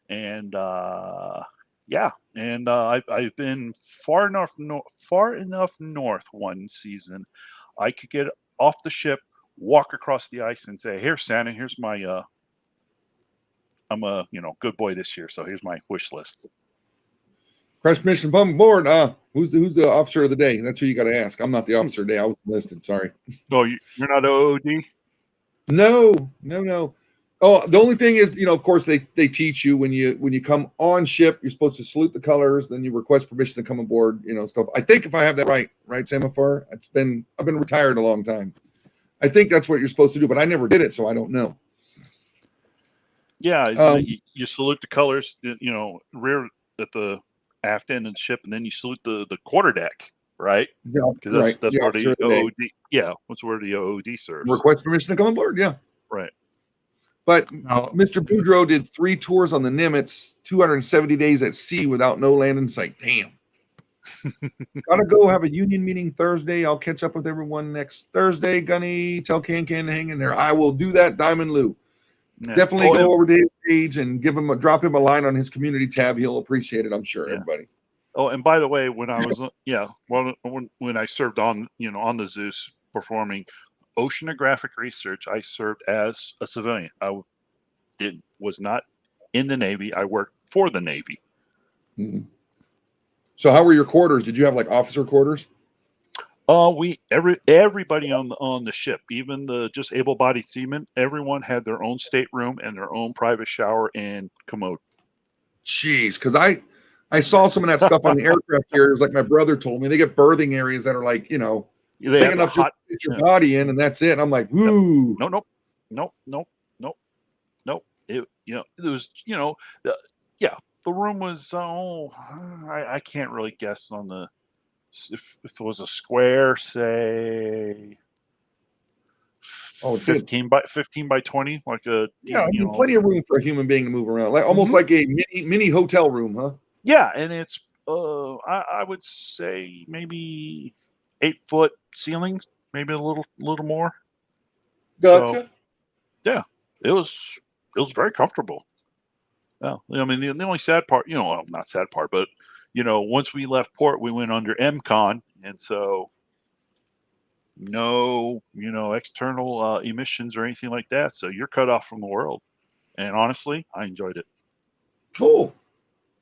and I've been far enough north one season, I could get off the ship, walk across the ice, and say, "Here, Santa, here's my I'm a good boy this year, so here's my wish list." Crash mission bum board. Who's the officer of the day? That's who you got to ask. I'm not the officer of the day. I was enlisted. Sorry. Oh, you're not OOD? No. Oh, the only thing is, of course, they teach you when you come on ship, you're supposed to salute the colors, then you request permission to come aboard, stuff. I think if I have that right, Semaphore? I've been retired a long time. I think that's what you're supposed to do, but I never did it, so I don't know. Yeah, you salute the colors, rear at the aft end of the ship, and then you salute the quarterdeck, right? Yeah, because that's where the OOD. Yeah, that's where the OOD serves. Request permission to come aboard. Yeah, right. But Mr. Boudreaux did 3 tours on the Nimitz, 270 days at sea without no land in sight. Damn. Gotta go have a union meeting Thursday. I'll catch up with everyone next Thursday. Gunny, tell Can to hang in there. I will do that, Diamond Lou. Yeah. Definitely go over to his page and drop him a line on his community tab. He'll appreciate it, I'm sure. Yeah. Everybody. Oh, and by the way, when I was when I served on on the Zeus performing oceanographic research, I served as a civilian. I was not in the Navy. I worked for the Navy. Mm-hmm. So how were your quarters? Did you have like officer quarters? Everybody on the ship, even the just able-bodied seamen, everyone had their own stateroom and their own private shower and commode. Jeez, because I saw some of that stuff on the aircraft carriers. Like my brother told me, they get berthing areas that are like, big enough just to fit your body in, and that's it. And I'm like, ooh, no. It was the room was I can't really guess on the if it was a square, say 15 by 20, like a plenty of room for a human being to move around, like almost like a mini hotel room, huh? Yeah, and it's I would say maybe 8-foot ceilings, maybe a little more. Gotcha. So, yeah, it was very comfortable. Well, I mean, the only sad part, not sad part, but once we left port, we went under MCON, and so no, external emissions or anything like that. So you're cut off from the world. And honestly, I enjoyed it. Cool.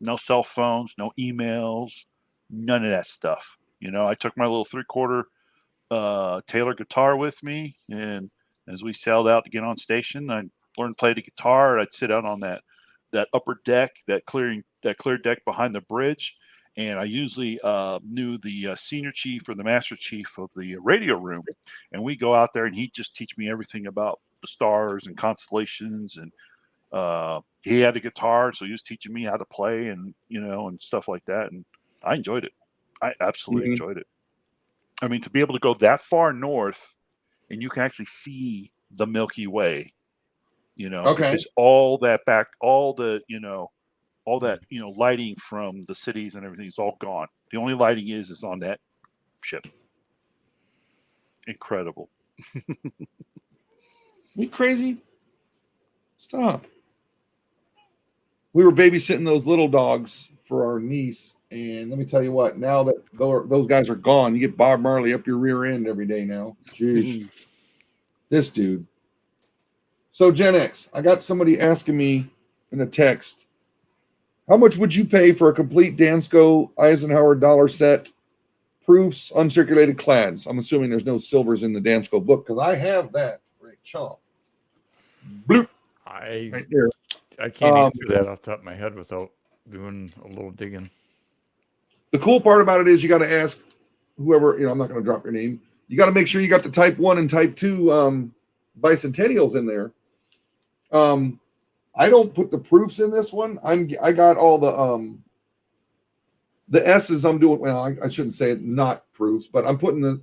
No cell phones, no emails, none of that stuff. I took my little 3/4 Taylor guitar with me, and as we sailed out to get on station, I learned to play the guitar. I'd sit out on that upper deck, that clear deck behind the bridge, and I usually knew the senior chief or the master chief of the radio room, and we go out there, and he'd just teach me everything about the stars and constellations, and he had a guitar, so he was teaching me how to play, and and stuff like that, and I enjoyed it. I absolutely enjoyed it. I mean, to be able to go that far north, and you can actually see the Milky Way, because all that lighting from the cities and everything is all gone. The only lighting is on that ship. Incredible. You crazy? Stop. We were babysitting those little dogs for our niece, and let me tell you what, now that those guys are gone, you get Bob Marley up your rear end every day now. Jeez. This dude. So Gen X, I got somebody asking me in a text, how much would you pay for a complete Dansko Eisenhower dollar set, proofs, uncirculated clads? I'm assuming there's no silvers in the Dansko book, because I have that. Right, chomp. Bloop. Right there. I can't answer that off the top of my head without doing a little digging. The cool part about it is you got to ask whoever, I'm not going to drop your name. You got to make sure you got the Type 1 and Type 2 bicentennials in there. I don't put the proofs in this one. I got all the S's I'm doing. Well, I shouldn't say it, not proofs, but I'm putting the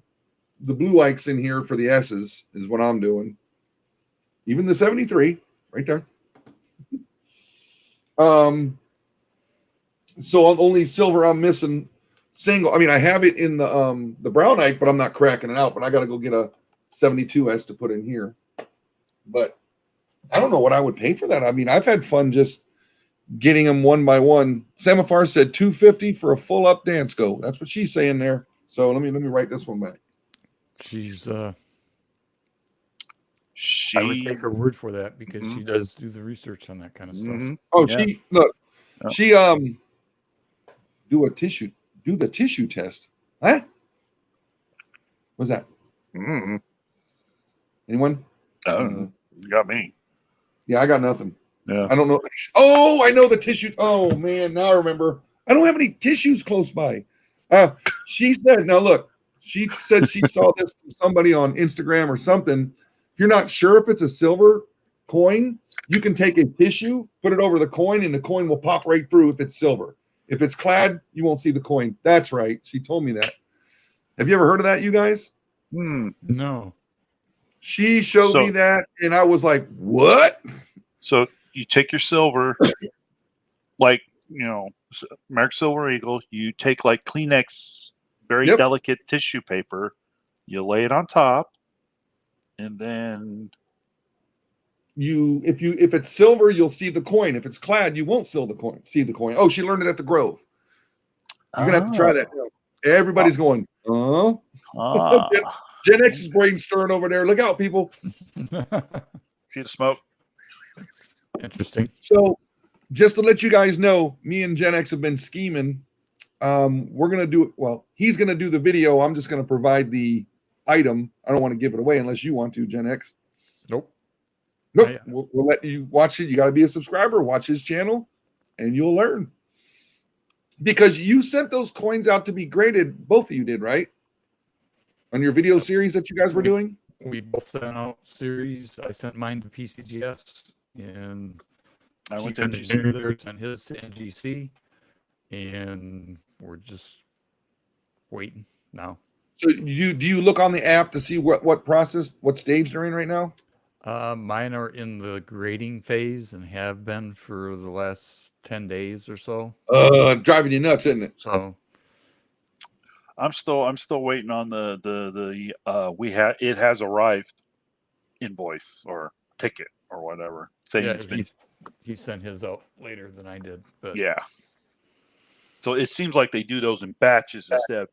blue Ikes in here for the S's is what I'm doing. Even the 73 right there. So only silver I'm missing single. I mean, I have it in the brown Ike, but I'm not cracking it out. But I got to go get a 72S to put in here. But I don't know what I would pay for that. I mean, I've had fun just getting them one by one. Samafar said $250 for a full up Dansko. That's what she's saying there. So let me write this one back. I would take her word for that because she does do the research on that kind of stuff. Oh, yeah. She do the tissue test. Huh? What's that? Anyone? You got me. Yeah, I got nothing. Yeah. I don't know. Oh, I know the tissue. Oh man, now I remember. I don't have any tissues close by. She said, now look, she said she saw this from somebody on Instagram or something. If you're not sure if it's a silver coin, you can take a tissue, put it over the coin, and the coin will pop right through if it's silver. If it's clad, you won't see the coin. That's right. She told me that. Have you ever heard of that, you guys? No. She showed me that, and I was like, what? So you take your silver, like, American Silver Eagle, you take like Kleenex, very delicate tissue paper, you lay it on top, and then if it's silver, you'll see the coin. If it's clad, you won't see the coin. Oh, she learned it at the Grove. You're gonna have to try that now. Everybody's going, Gen X's brain stirring over there. Look out, people. See the smoke. Interesting. So just to let you guys know, me and Gen X have been scheming we're going to do it. Well, he's going to do the video. I'm just going to provide the item. I don't want to give it away unless you want to, Gen X. Nope. We'll let you watch it. You got to be a subscriber, watch his channel, and you'll learn. Because you sent those coins out to be graded. Both of you did, right? On your video series that you guys were doing? We both sent out series. I sent mine to PCGS, and I went to NGC. There, sent his to NGC, and we're just waiting now. So do you look on the app to see what process, what stage they're in right now? Mine are in the grading phase and have been for the last 10 days or so. Driving you nuts, isn't it? So I'm still waiting on it has arrived invoice or ticket or whatever. He sent his out later than I did, but yeah. So it seems like they do those in batches instead of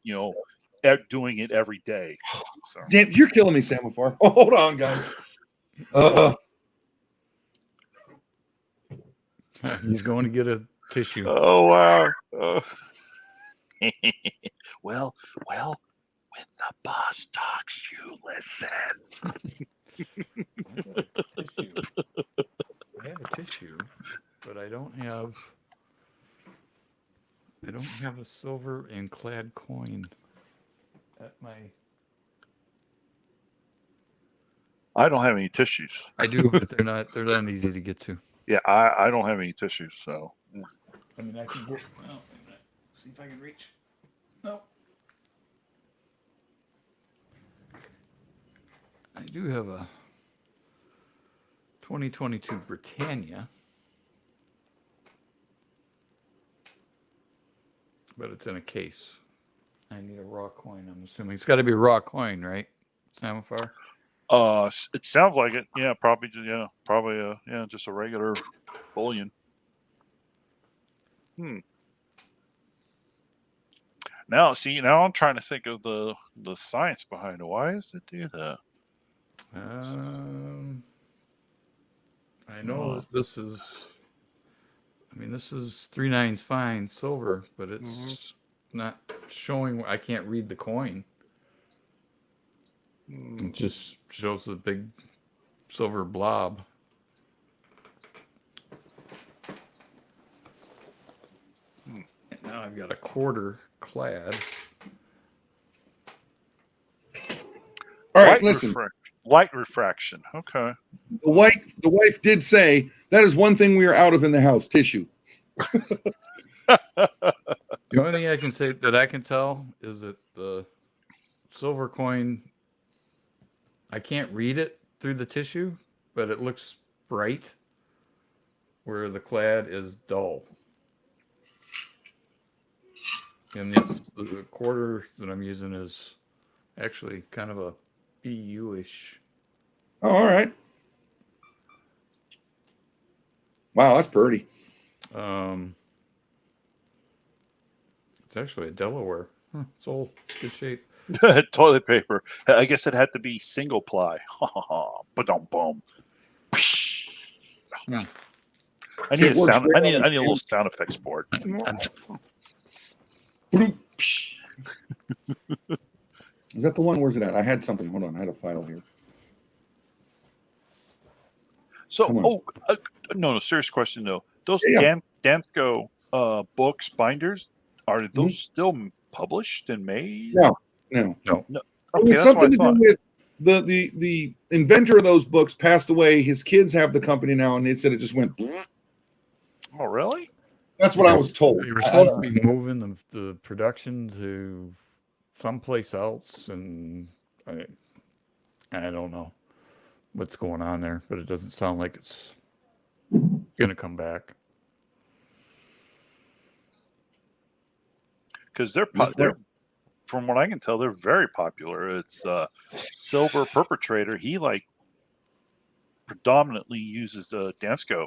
doing it every day. So. Damn, you're killing me, Semaphore. Oh, hold on, guys. He's going to get a tissue. Oh wow. Well, when the boss talks, you listen. I have a tissue, but I don't have a silver and clad coin at my. I don't have any tissues. I do, but they're not easy to get to. Yeah, I don't have any tissues, so. I mean, I can go. Well, see if I can reach. No. I do have a 2022 Britannia, but it's in a case. I need a raw coin. I'm assuming it's got to be a raw coin, right? Samaphar? It sounds like it. Yeah, probably. Yeah, probably. Just a regular bullion. Now I'm trying to think of the science behind it. Why does it do that? I know that this is 3/9 fine silver, but it's not showing. I can't read the coin. It just shows the big silver blob. And now I've got a quarter clad. All right, listen. Light refraction. Okay. The wife did say that is one thing we are out of in the house: tissue. The only thing I can say that I can tell is that the silver coin, I can't read it through the tissue, but it looks bright, where the clad is dull. And the quarter that I'm using is actually kind of a BU-ish. Oh, all right. Wow, that's pretty. It's actually a Delaware. It's all good shape. Toilet paper. I guess it had to be single ply. Ba-dum-bum. Yeah. I need a little sound effects board. Is that the one? Where's it at? I had something. Hold on. I had a file here. So, no, serious question though. Those Dansko books, binders, are those still published and made? No. Okay, it's something to do with the inventor of those books passed away. His kids have the company now, and they said it just went. Oh, really? That's what I was told. You were supposed to be moving the production to someplace else, and I don't know what's going on there, but it doesn't sound like it's going to come back. Because they're from what I can tell, they're very popular. It's Silver Perpetrator. He predominantly uses the Dansko.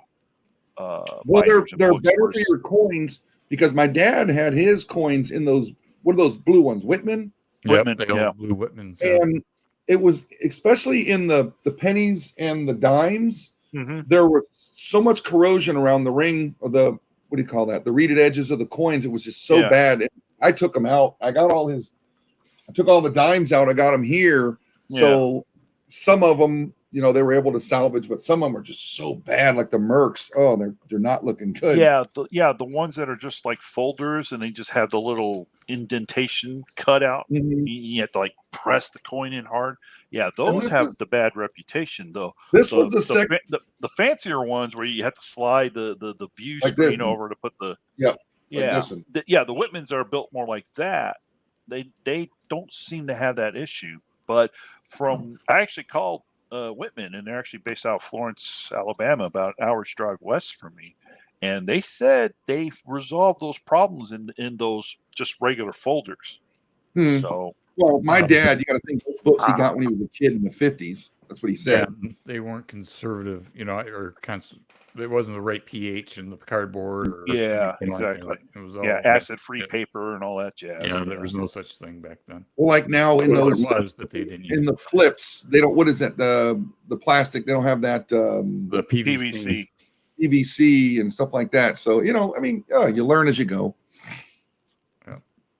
Well, they're better for your coins because my dad had his coins in those. What are those blue ones? Whitman. Blue Whitmans. And it was especially in the pennies and the dimes. Mm-hmm. There was so much corrosion around the ring or the what do you call that? The reeded edges of the coins. It was just so bad. I took them out. I took all the dimes out. I got them here. Yeah. So some of them, you know, they were able to salvage, but some of them are just so bad, like the Mercs. Oh, they're not looking good. Yeah, the ones that are just like folders and they just have the little indentation cut out. Mhm. You have to like press the coin in hard. Yeah, those have the bad reputation though. This was the second. The fancier ones where you have to slide the view Like screen this over to put the Yep. yeah this one. the Whitmans are built more like that. They don't seem to have that issue. But I actually called Whitman, and they're actually based out of Florence, Alabama, about an hour's drive west from me. And they said they've resolved those problems in those just regular folders. So, well, my dad, you got to think those books he got when he was a kid in the 50s. That's what he said. Yeah, they weren't conservative, you know, or it wasn't the right pH in the cardboard. Or exactly. Like it was all acid-free paper and all that jazz. Yeah, there was no such thing back then. Well, like now in those but they didn't in the flips, they don't. What is that? The plastic? They don't have that. The PVC. PVC and stuff like that. So you know, I mean, you learn as you go. Yeah.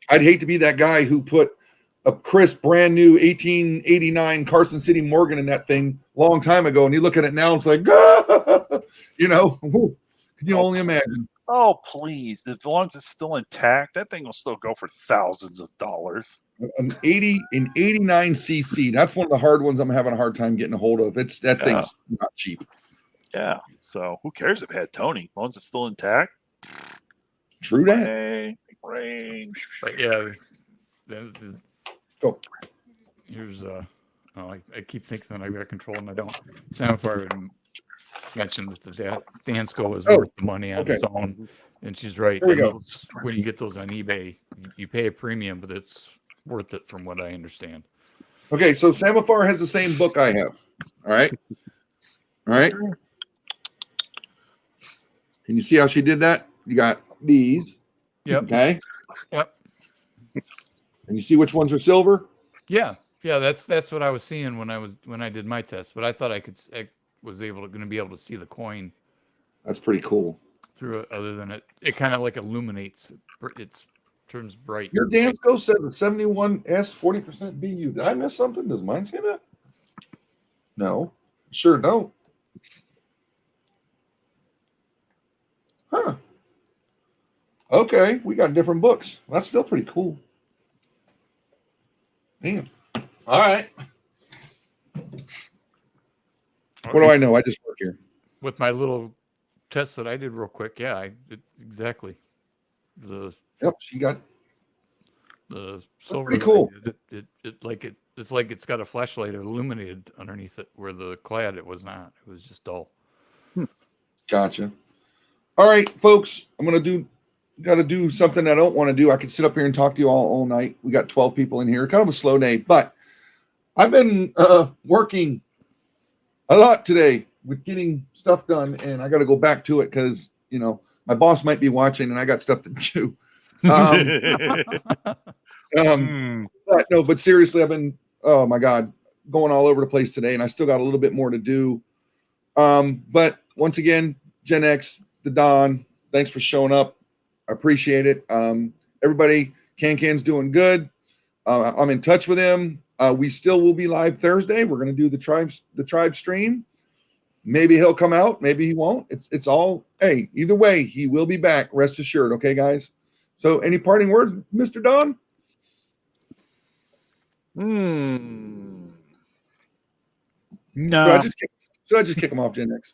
I'd hate to be that guy who put a crisp, brand new 1889 Carson City Morgan in that thing a long time ago, and you look at it now, it's like, you know, can you only imagine? Oh, please! As long as it's still intact, that thing will still go for thousands of dollars. An 89 cc. That's one of the hard ones I'm having a hard time getting a hold of. Thing's not cheap. Yeah. So who cares if it had Tony? As long as it's still intact. True that. Range. But yeah. Go. Here's I keep thinking that I got control and I don't. Samfire mentioned that the Dansko is worth the money on its own, and she's right. There we go. When you get those on eBay, you pay a premium, but it's worth it from what I understand. Okay, so Samafar has the same book I have. All right. Can you see how she did that? You got these. Yep. Okay. Yep. And you see which ones are silver? Yeah. That's what I was seeing when I did my test. But I thought I was going to be able to see the coin. That's pretty cool. Through it, other than it kind of like illuminates. It turns bright. Your Dansko says a 71S 40% BU. Did I miss something? Does mine say that? No, sure don't. Huh. Okay, we got different books. That's still pretty cool. Damn. All right. What do I know? I just work here. With my little test that I did real quick, exactly. Yep, she got the silver. Pretty cool. It's like it's got a flashlight illuminated underneath it, where the clad it was not. It was just dull. Gotcha. All right, folks. Got to do something I don't want to do. I could sit up here and talk to you all night. We got 12 people in here. Kind of a slow day, but I've been working a lot today with getting stuff done, and I got to go back to it because, you know, my boss might be watching and I got stuff to do. But seriously, I've been, oh my God, going all over the place today, and I still got a little bit more to do. But once again, Gen X, the Don, thanks for showing up. I appreciate it. Everybody, Can's doing good. I'm in touch with him. We still will be live Thursday. We're going to do the tribe stream. Maybe he'll come out. Maybe he won't. It's all, hey, either way, he will be back. Rest assured. Okay, guys. So any parting words, Mr. Don? No. Should I just kick him off, Gen X?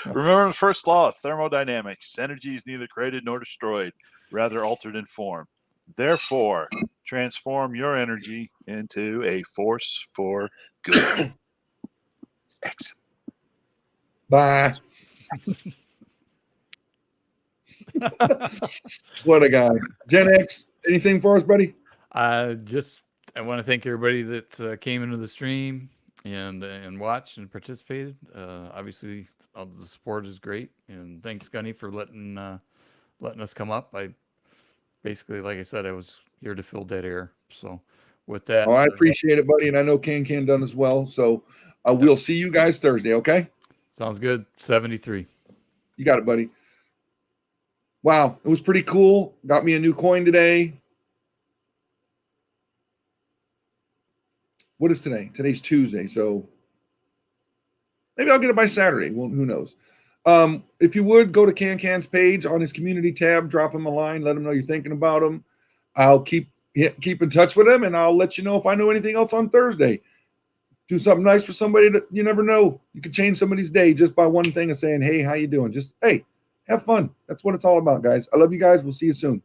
Remember the first law of thermodynamics. Energy is neither created nor destroyed, rather altered in form. Therefore, transform your energy into a force for good. Excellent. Bye. What a guy. Gen X, anything for us, buddy? I want to thank everybody that came into the stream and watched and participated. Obviously, all the support is great, and thanks, Gunny, for letting us come up. I basically, like I said, I was here to fill dead air. So, with that, I appreciate it, buddy, and I know Can done as well. So, we'll see you guys Thursday. Okay? Sounds good. 73. You got it, buddy. Wow, it was pretty cool. Got me a new coin today. What is today? Today's Tuesday, so maybe I'll get it by Saturday. Well, who knows? If you would, go to CanCan's page on his community tab, drop him a line, let him know you're thinking about him. I'll keep in touch with him, and I'll let you know if I know anything else on Thursday. Do something nice for somebody that you never know. You can change somebody's day just by one thing of saying, hey, how you doing? Just, hey, have fun. That's what it's all about, guys. I love you guys. We'll see you soon.